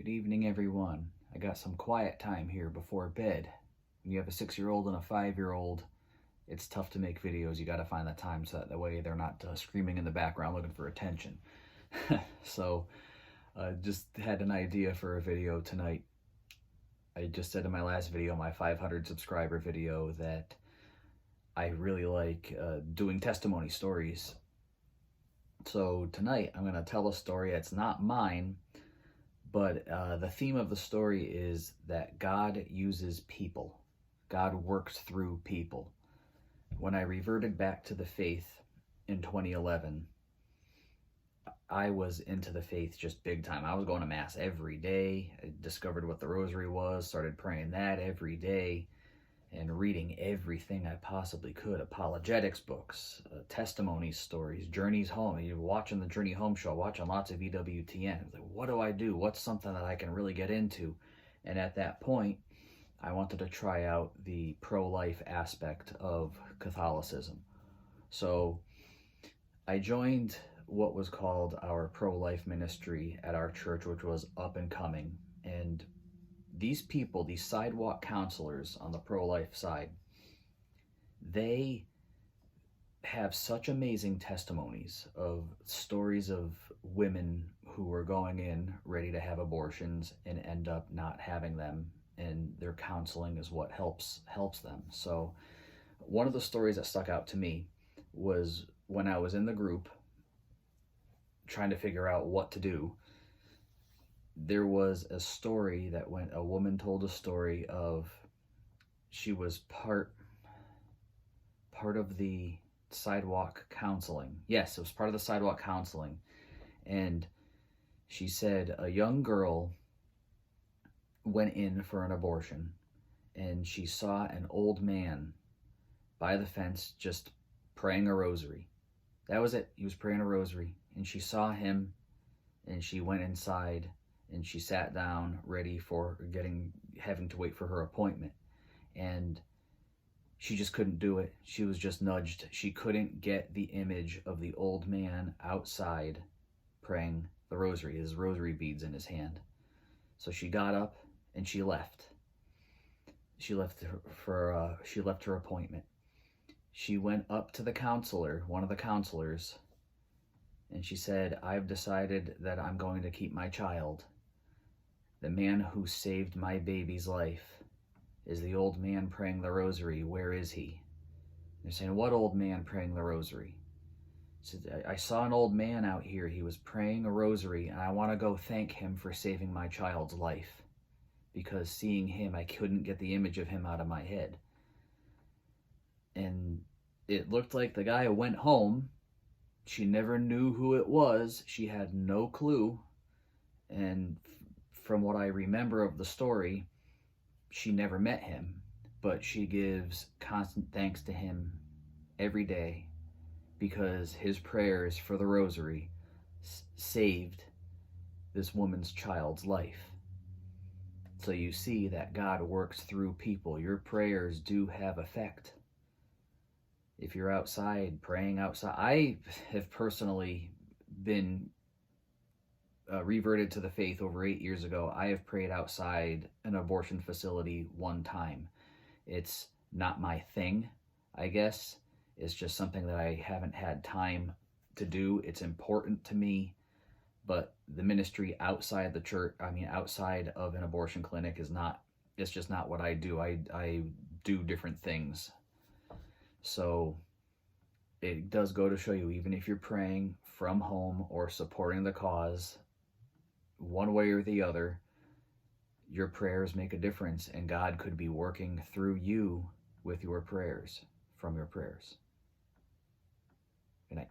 Good evening, everyone. I got some quiet time here before bed. When you have a 6-year-old and a 5-year-old, it's tough to make videos. You got to find the time so that way they're not screaming in the background looking for attention. So, just had an idea for a video tonight. I just said in my last video, my 500 subscriber video, that I really like doing testimony stories. So tonight I'm going to tell a story that's not mine, but the theme of the story is that God uses people. God works through people. When I reverted back to the faith in 2011, I was into the faith just big time. I was going to Mass every day. I discovered what the rosary was, started praying that every day, and reading everything I possibly could. Apologetics books, testimony stories, journeys home. You're watching the Journey Home show, watching lots of EWTN. Like, what do I do? What's something that I can really get into? And at that point, I wanted to try out the pro-life aspect of Catholicism. So I joined what was called our pro-life ministry at our church, which was up and coming. And these people, these sidewalk counselors on the pro-life side, they have such amazing testimonies of stories of women who were going in ready to have abortions and end up not having them, and their counseling is what helps them. So one of the stories that stuck out to me was when I was in the group trying to figure out what to do. There was a story that a woman told a story of, she was part of the sidewalk counseling. Yes, it was part of the sidewalk counseling. And she said a young girl went in for an abortion, and she saw an old man by the fence just praying a rosary. That was it. He was praying a rosary. And she saw him, and she went inside, and she sat down ready for having to wait for her appointment. And she just couldn't do it. She was just nudged. She couldn't get the image of the old man outside praying the rosary, his rosary beads in his hand. So she got up and she left. She left her appointment. She went up to the counselor, one of the counselors, and she said, "I've decided that I'm going to keep my child. The man who saved my baby's life is the old man praying the rosary. Where is he?" They're saying, "What old man praying the rosary?" She said, "I saw an old man out here. He was praying a rosary, and I want to go thank him for saving my child's life, because seeing him, I couldn't get the image of him out of my head." And it looked like the guy went home. She never knew who it was. She had no clue. And from what I remember of the story, she never met him, but she gives constant thanks to him every day because his prayers for the rosary saved this woman's child's life. So you see that God works through people. Your prayers do have effect. If you're outside, praying outside. I have personally been reverted to the faith over 8 years ago. I have prayed outside an abortion facility one time. It's not my thing, I guess. It's just something that I haven't had time to do. It's important to me, but the ministry outside the church, outside of an abortion clinic it's just not what I do. I do different things. So it does go to show you, even if you're praying from home or supporting the cause, one way or the other, your prayers make a difference, and God could be working through you with your prayers, from your prayers. Good night.